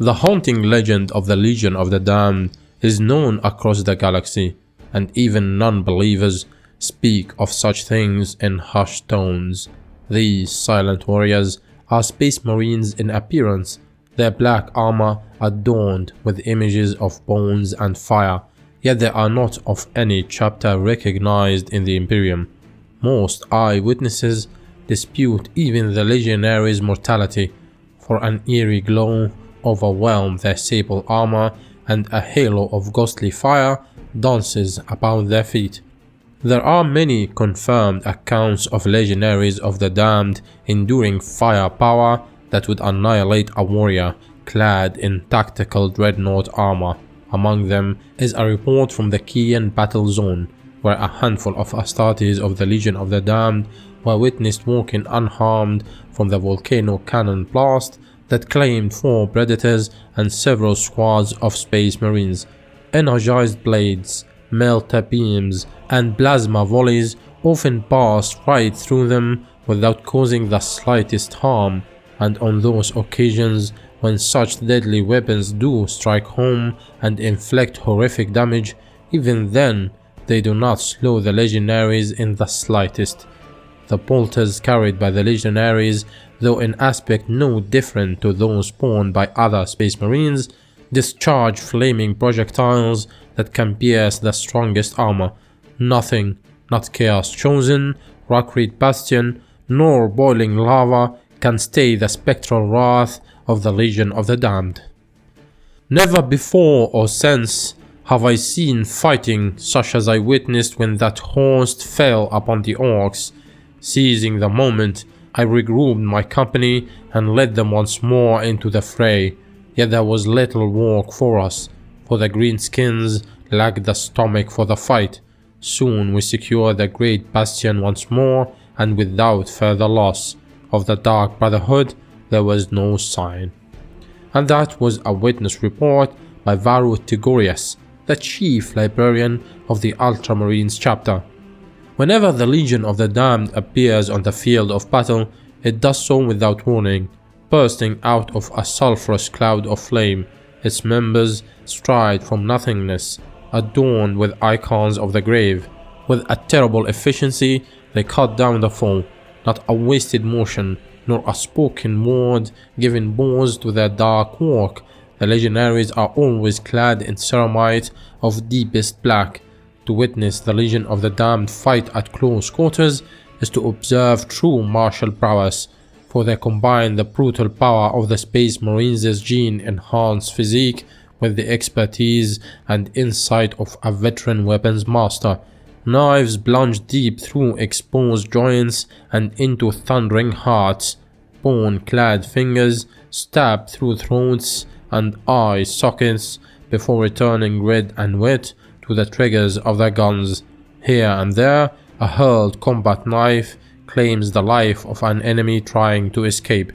The haunting legend of the Legion of the Damned is known across the galaxy, and even non-believers speak of such things in hushed tones. These silent warriors are space marines in appearance, their black armor adorned with images of bones and fire, yet they are not of any chapter recognized in the Imperium. Most eyewitnesses dispute even the legionaries' mortality, for an eerie glow overwhelmed their sable armor and a halo of ghostly fire dances about their feet. There are many confirmed accounts of legionaries of the damned enduring firepower that would annihilate a warrior clad in tactical dreadnought armor. Among them is a report from the Kian battle zone, where a handful of Astartes of the Legion of the Damned were witnessed walking unharmed from the volcano cannon blast that claimed 4 predators and several squads of space marines. Energized blades, melta beams, and plasma volleys often passed right through them without causing the slightest harm, and on those occasions when such deadly weapons do strike home and inflict horrific damage, even then they do not slow the legionaries in the slightest. The bolters carried by the legionaries, though in aspect no different to those spawned by other space marines, discharge flaming projectiles that can pierce the strongest armor. Nothing, not Chaos Chosen, Rockreed Bastion, nor boiling lava can stay the spectral wrath of the Legion of the Damned. Never before or since have I seen fighting such as I witnessed when that host fell upon the orcs. Seizing the moment, I regrouped my company and led them once more into the fray. Yet there was little work for us, for the greenskins lacked the stomach for the fight. Soon we secured the great bastion once more, and without further loss of the Dark Brotherhood, there was no sign. And that was a witness report by Varu Tigorius, the chief librarian of the Ultramarines chapter. Whenever the Legion of the Damned appears on the field of battle, it does so without warning, bursting out of a sulphurous cloud of flame. Its members stride from nothingness, adorned with icons of the grave. With a terrible efficiency, they cut down the foe, not a wasted motion, nor a spoken word giving pause to their dark work. The legionaries are always clad in ceramite of deepest black. To witness the Legion of the Damned fight at close quarters is to observe true martial prowess, for they combine the brutal power of the Space Marines' gene-enhanced physique with the expertise and insight of a veteran weapons master. Knives plunge deep through exposed joints and into thundering hearts. Bone-clad fingers stab through throats and eye sockets before returning red and wet to the triggers of their guns. Here and there, a hurled combat knife claims the life of an enemy trying to escape.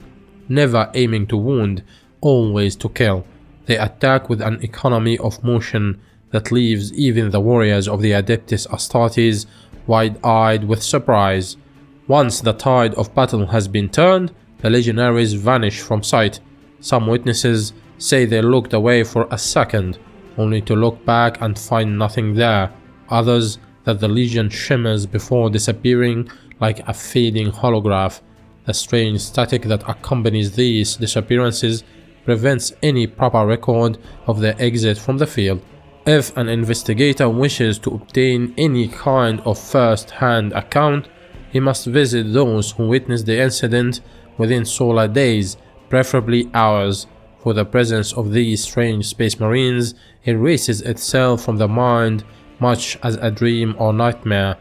Never aiming to wound, always to kill, they attack with an economy of motion that leaves even the warriors of the Adeptus Astartes wide-eyed with surprise. Once the tide of battle has been turned, the legionaries vanish from sight. Some witnesses say they looked away for a second, only to look back and find nothing there. Others that the Legion shimmers before disappearing like a fading holograph. The strange static that accompanies these disappearances prevents any proper record of their exit from the field. If an investigator wishes to obtain any kind of first-hand account, he must visit those who witnessed the incident within solar days, preferably hours, for the presence of these strange space marines erases itself from the mind much as a dream or nightmare.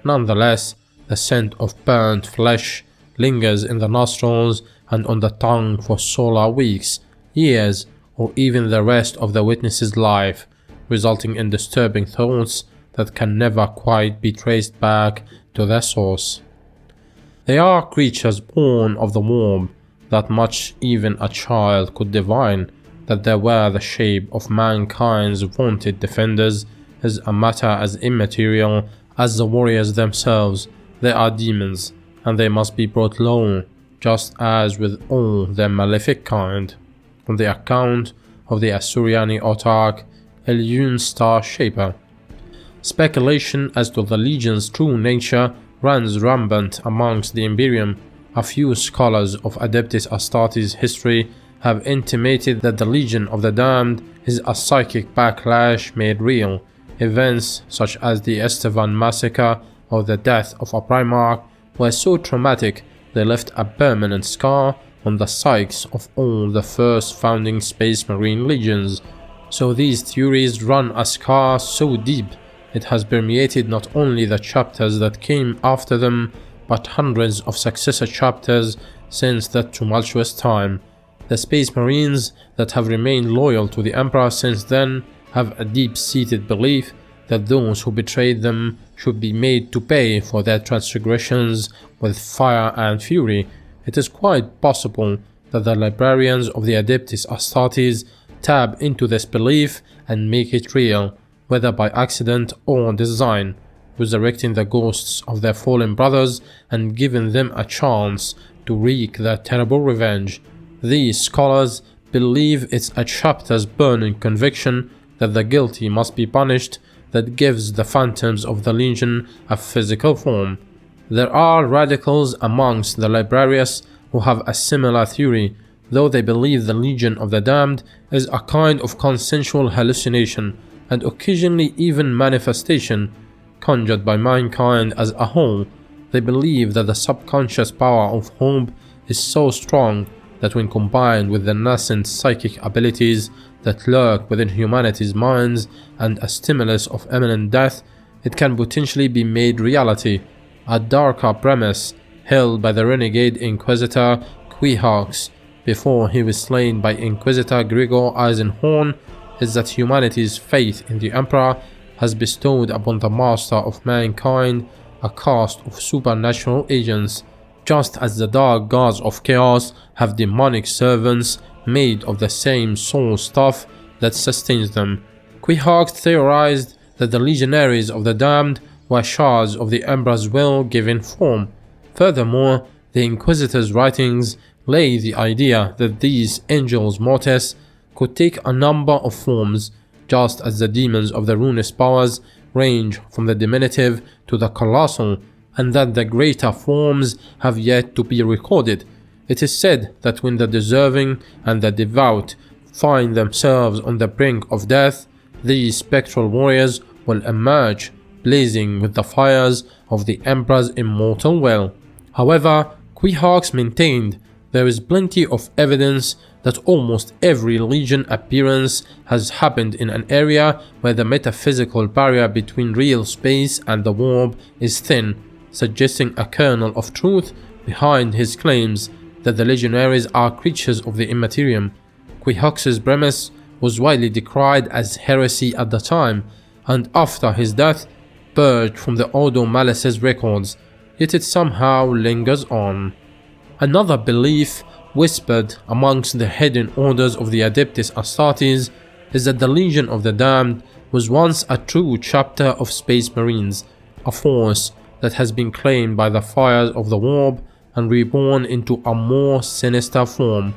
Nonetheless, the scent of burnt flesh lingers in the nostrils and on the tongue for solar weeks, years, or even the rest of the witness's life, resulting in disturbing thoughts that can never quite be traced back to their source. They are creatures born of the womb, that much even a child could divine. That they were the shape of mankind's vaunted defenders is a matter as immaterial as the warriors themselves. They are demons, and they must be brought low, just as with all their malefic kind. from the account of the Assyrian autarch Elyun Star Shaper. Speculation as to the legion's true nature runs rampant amongst the Imperium. A few scholars of Adeptus Astartes history have intimated that the Legion of the Damned is a psychic backlash made real. Events such as the Estevan massacre or the death of a Primarch were so traumatic they left a permanent scar on the psyches of all the first founding Space Marine legions. So these theories run a scar so deep it has permeated not only the chapters that came after them, but hundreds of successor chapters since that tumultuous time. The Space Marines that have remained loyal to the Emperor since then have a deep-seated belief that those who betrayed them should be made to pay for their transgressions with fire and fury. It is quite possible that the librarians of the Adeptus Astartes tap into this belief and make it real, whether by accident or design, resurrecting the ghosts of their fallen brothers and giving them a chance to wreak their terrible revenge. These scholars believe it's a chapter's burning conviction that the guilty must be punished that gives the phantoms of the Legion a physical form. There are radicals amongst the librarians who have a similar theory, though they believe the Legion of the Damned is a kind of consensual hallucination and occasionally even manifestation conjured by mankind as a whole. They believe that the subconscious power of hope is so strong that when combined with the nascent psychic abilities that lurk within humanity's minds and a stimulus of imminent death, it can potentially be made reality. A darker premise held by the renegade Inquisitor Quihawx before he was slain by Inquisitor Gregor Eisenhorn is that humanity's faith in the Emperor has bestowed upon the master of mankind a caste of supernatural agents, just as the dark gods of chaos have demonic servants made of the same soul stuff that sustains them. Quihawx theorized that the legionaries of the damned were shards of the Emperor's will given form. Furthermore, the Inquisitor's writings lay the idea that these angels mortis could take a number of forms, just as the demons of the ruinous powers range from the diminutive to the colossal, and that the greater forms have yet to be recorded. It is said that when the deserving and the devout find themselves on the brink of death, these spectral warriors will emerge, blazing with the fires of the Emperor's immortal will. However, Quihawx maintained there is plenty of evidence that almost every Legion appearance has happened in an area where the metaphysical barrier between real space and the warp is thin, suggesting a kernel of truth behind his claims that the legionaries are creatures of the Imperium. Quihawx's premise was widely decried as heresy at the time, and after his death, purged from the Ordo Malice's records, yet it somehow lingers on. Another belief whispered amongst the hidden orders of the Adeptus Astartes is that the Legion of the Damned was once a true chapter of Space Marines, a force that has been claimed by the fires of the warp and reborn into a more sinister form.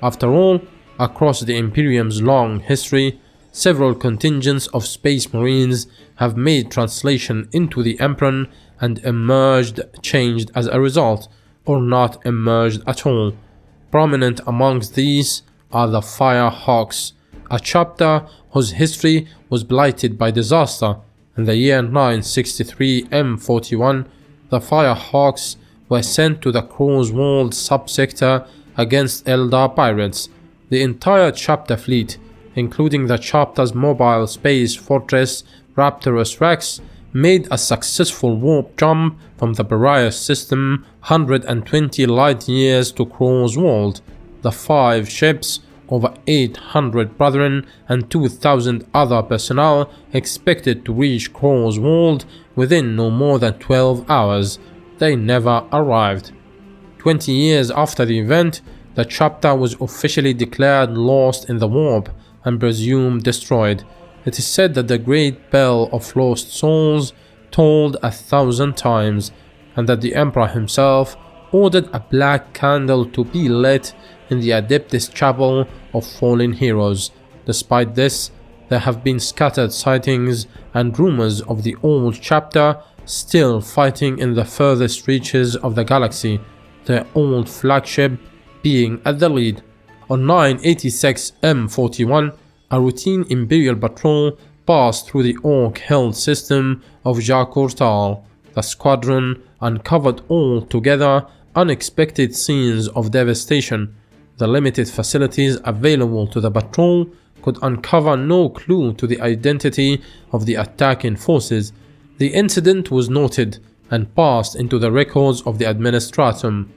After all, across the Imperium's long history, several contingents of Space Marines have made translation into the Emperor and emerged changed as a result, or not emerged at all. Prominent amongst these are the Firehawks, a chapter whose history was blighted by disaster. In the year 963 M41, the Firehawks were sent to the Crosswald subsector against Eldar pirates. The entire chapter fleet, including the chapter's mobile space fortress Raptorus Rex, made a successful warp jump from the Boreas system 120 light years to Crosswald. The 5 ships, over 800 brethren and 2,000 other personnel expected to reach Crosswald within no more than 12 hours. They never arrived. 20 years after the event, the chapter was officially declared lost in the warp and presumed destroyed. It is said that the great bell of lost souls tolled 1,000 times, and that the Emperor himself ordered a black candle to be lit in the Adeptus Chapel of Fallen Heroes. Despite this, there have been scattered sightings and rumors of the old chapter still fighting in the furthest reaches of the galaxy, their old flagship being at the lead. On 986 M41, a routine Imperial patrol passed through the Orc-held system of Jakurtal. The squadron uncovered altogether unexpected scenes of devastation. The limited facilities available to the patrol could uncover no clue to the identity of the attacking forces. The incident was noted and passed into the records of the administratum.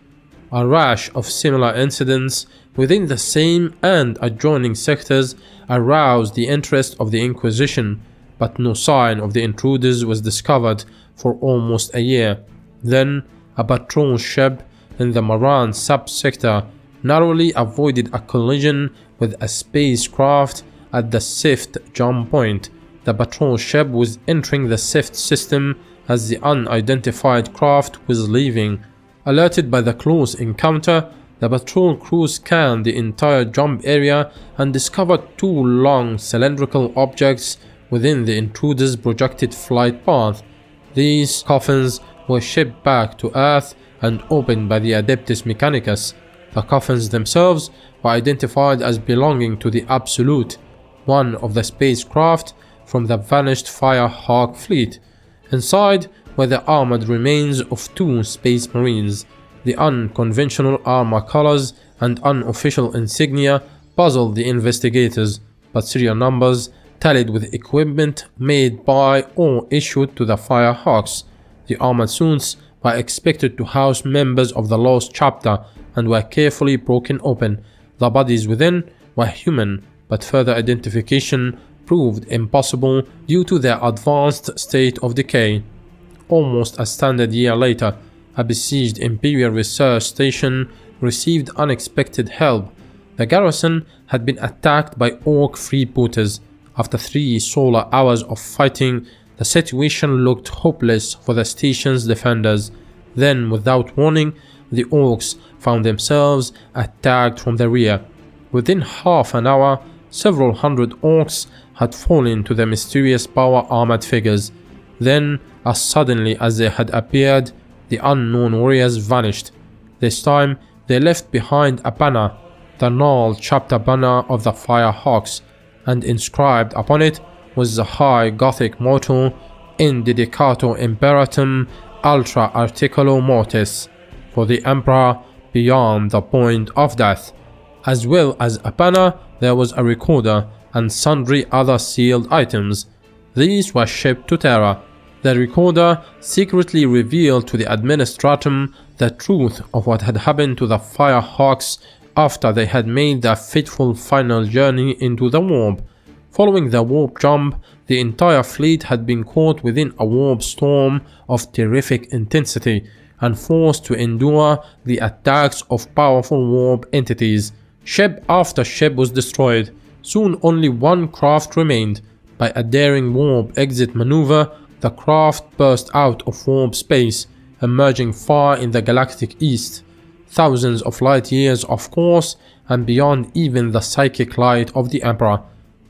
A rash of similar incidents within the same and adjoining sectors aroused the interest of the Inquisition, but no sign of the intruders was discovered for almost a year. Then, a patrol ship in the Maran sub-sector narrowly avoided a collision with a spacecraft at the Sift jump point. The patrol ship was entering the Sift system as the unidentified craft was leaving. Alerted by the close encounter, the patrol crew scanned the entire jump area and discovered two long cylindrical objects within the intruders' projected flight path. These coffins were shipped back to Earth and opened by the Adeptus Mechanicus. The coffins themselves were identified as belonging to the Absolute, one of the spacecraft from the vanished Firehawk fleet. Inside were the armored remains of two Space Marines. The unconventional armor colors and unofficial insignia puzzled the investigators, but serial numbers tallied with equipment made by or issued to the Firehawks. The armored suits were expected to house members of the Lost Chapter and were carefully broken open. The bodies within were human, but further identification proved impossible due to their advanced state of decay. Almost a standard year later, a besieged Imperial research station received unexpected help. The garrison had been attacked by Orc freebooters. After 3 solar hours of fighting, the situation looked hopeless for the station's defenders. Then, without warning, the Orcs found themselves attacked from the rear. Within half an hour, several hundred Orcs had fallen to the mysterious power armored figures. Then, as suddenly as they had appeared, the unknown warriors vanished. This time, they left behind a banner, the gnarled chapter banner of the Firehawks, and inscribed upon it was the high Gothic motto, In dedicato imperatum ultra articulo mortis, for the Emperor beyond the point of death. As well as a banner, there was a recorder and sundry other sealed items. These were shipped to Terra. The recorder secretly revealed to the administratum the truth of what had happened to the Firehawks after they had made their fateful final journey into the warp. Following the warp jump, the entire fleet had been caught within a warp storm of terrific intensity and forced to endure the attacks of powerful warp entities. Ship after ship was destroyed. Soon only one craft remained. By a daring warp exit maneuver, the craft burst out of warp space, emerging far in the galactic east, thousands of light years of course, and beyond even the psychic light of the Emperor.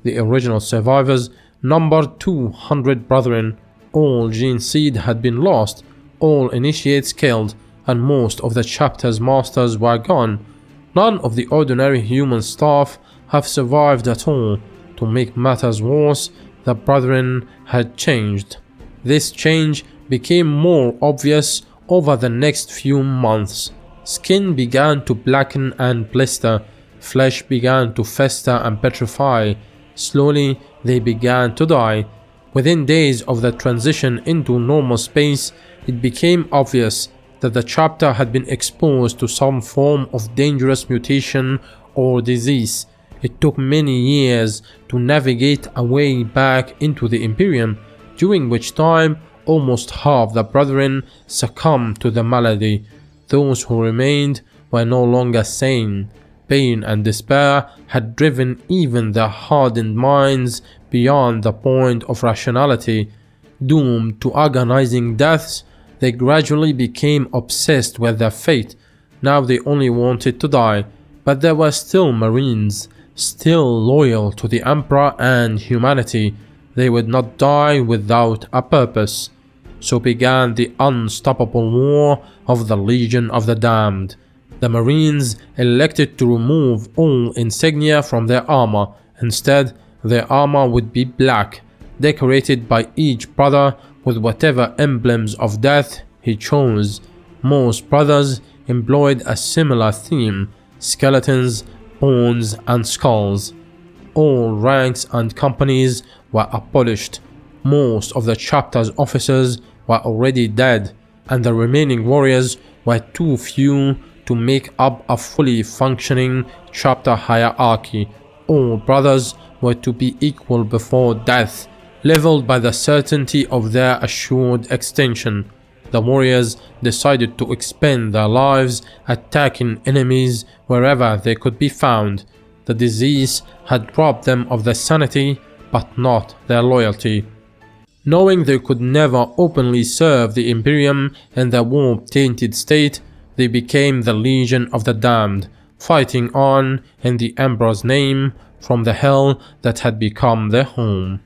The original survivors numbered 200 brethren. All gene seed had been lost, all initiates killed, and most of the chapter's masters were gone. None of the ordinary human staff have survived at all. To make matters worse, the brethren had changed. This change became more obvious over the next few months. Skin began to blacken and blister, flesh began to fester and petrify. Slowly, they began to die. Within days of the transition into normal space, it became obvious that the chapter had been exposed to some form of dangerous mutation or disease. It took many years to navigate a way back into the Imperium, during which time almost half the brethren succumbed to the malady. Those who remained were no longer sane. Pain and despair had driven even their hardened minds beyond the point of rationality. Doomed to agonizing deaths, they gradually became obsessed with their fate. Now they only wanted to die. But there were still Marines, still loyal to the Emperor and humanity. They would not die without a purpose. So began the unstoppable war of the Legion of the Damned. The Marines elected to remove all insignia from their armor. Instead, their armor would be black, decorated by each brother with whatever emblems of death he chose. Most brothers employed a similar theme: skeletons, bones, and skulls. All ranks and companies were abolished. Most of the chapter's officers were already dead, and the remaining warriors were too few to make up a fully functioning chapter hierarchy. All brothers were to be equal before death, leveled by the certainty of their assured extinction. The warriors decided to expend their lives attacking enemies wherever they could be found. The disease had robbed them of their sanity, but not their loyalty. Knowing they could never openly serve the Imperium in their warp-tainted state, they became the Legion of the Damned, fighting on in the Emperor's name from the hell that had become their home.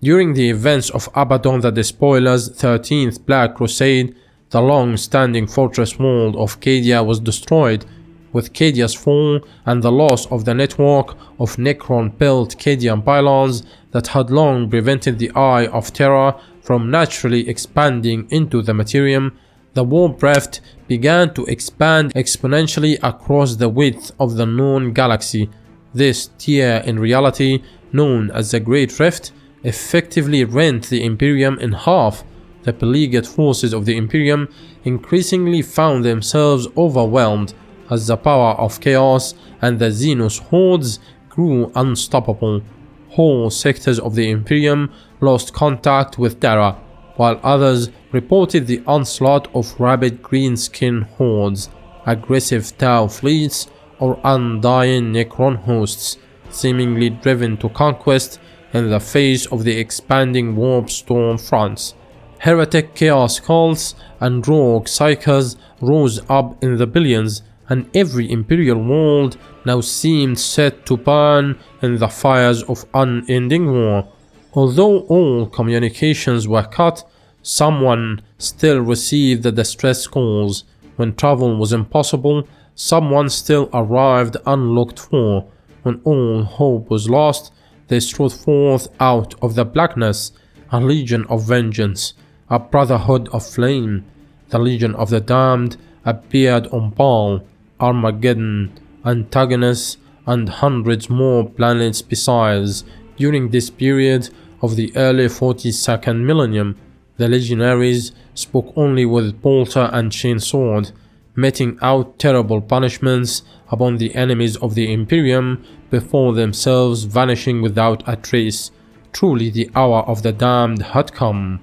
During the events of Abaddon the Despoiler's 13th Black Crusade, the long-standing fortress wall of Cadia was destroyed. With Cadia's fall and the loss of the network of Necron-built Cadian pylons that had long prevented the Eye of Terror from naturally expanding into the Imperium, the warp rift began to expand exponentially across the width of the known galaxy. This tear, in reality known as the Great Rift, effectively rent the Imperium in half. The beleaguered forces of the Imperium increasingly found themselves overwhelmed as the power of chaos and the Xenos hordes grew unstoppable. Whole sectors of the Imperium lost contact with Terra, while others reported the onslaught of rabid greenskin hordes, aggressive Tau fleets, or undying Necron hosts, seemingly driven to conquest in the face of the expanding warp storm fronts. Heretic chaos cults and rogue psychers rose up in the billions, and every imperial world now seemed set to burn in the fires of unending war. Although all communications were cut, someone still received the distress calls. When travel was impossible, someone still arrived unlooked for. When all hope was lost, they strode forth out of the blackness, a legion of vengeance, a brotherhood of flame. The Legion of the Damned appeared on Baal, Armageddon, Antagonus, and hundreds more planets besides. During this period of the early 42nd millennium, the legionaries spoke only with bolter and chainsword, meting out terrible punishments upon the enemies of the Imperium before themselves vanishing without a trace. Truly the hour of the damned had come.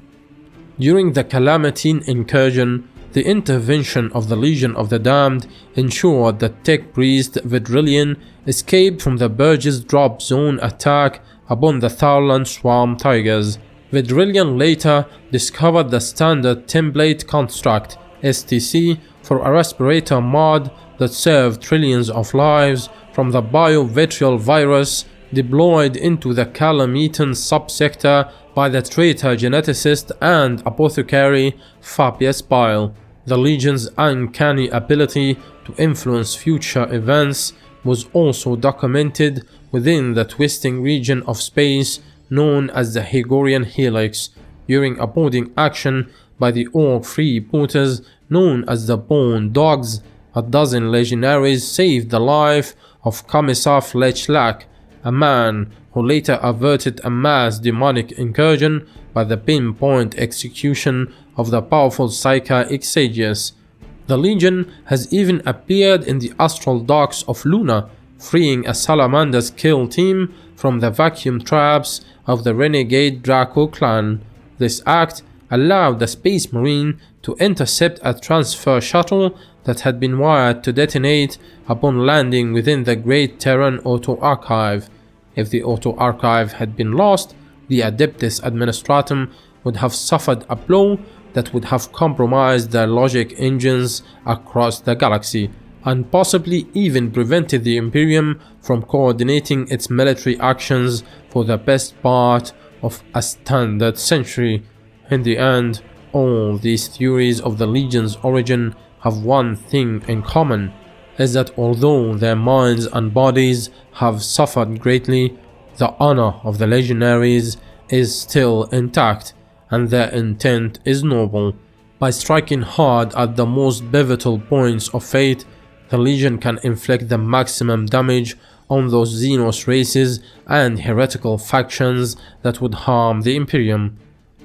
During the Calamitine incursion, the intervention of the Legion of the Damned ensured that tech priest Vidrillion escaped from the Burgess drop zone attack upon the Thaulan Swarm Tigers. Vidrillion later discovered the standard template construct STC for a respirator mod that served trillions of lives from the biovitriol virus deployed into the Calamitan subsector by the traitor geneticist and apothecary Fabius Bile. The Legion's uncanny ability to influence future events was also documented within the twisting region of space known as the Hegorian Helix. During a boarding action by the Orc freebooters known as the Bone Dogs, a dozen legionaries saved the life of Commissar Fletchlack, a man who later averted a mass demonic incursion by the pinpoint execution of the powerful Psyche Exagius. The Legion has even appeared in the astral docks of Luna, freeing a Salamander's kill team from the vacuum traps of the renegade Draco clan. This act allowed the Space Marine to intercept a transfer shuttle that had been wired to detonate upon landing within the Great Terran Auto Archive. If the Auto Archive had been lost, the Adeptus Administratum would have suffered a blow that would have compromised their logic engines across the galaxy. and possibly even prevented the Imperium from coordinating its military actions for the best part of a standard century. In the end, all these theories of the Legion's origin have one thing in common, is that although their minds and bodies have suffered greatly, the honor of the legionaries is still intact, and their intent is noble. By striking hard at the most pivotal points of fate, the Legion can inflict the maximum damage on those Xenos races and heretical factions that would harm the Imperium.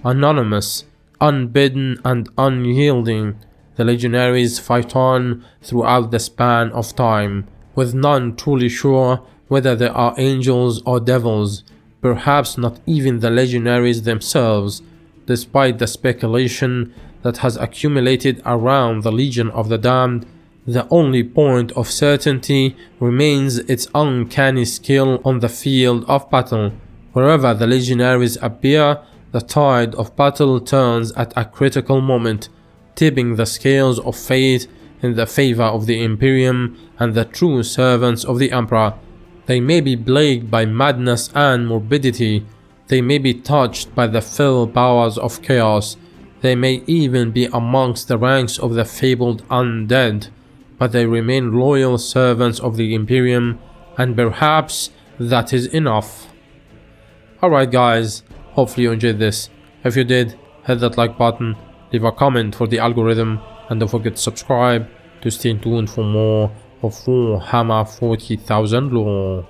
Anonymous, unbidden and unyielding, the legionaries fight on throughout the span of time, with none truly sure whether they are angels or devils, perhaps not even the legionaries themselves, despite the speculation that has accumulated around the Legion of the Damned. The only point of certainty remains its uncanny skill on the field of battle. Wherever the legionaries appear, the tide of battle turns at a critical moment, tipping the scales of fate in the favor of the Imperium and the true servants of the Emperor. They may be plagued by madness and morbidity, they may be touched by the fell powers of chaos, they may even be amongst the ranks of the fabled undead, but they remain loyal servants of the Imperium, and perhaps that is enough. Alright guys, hopefully you enjoyed this. If you did, hit that like button, leave a comment for the algorithm, and don't forget to subscribe to stay tuned for more of Warhammer 40,000 lore.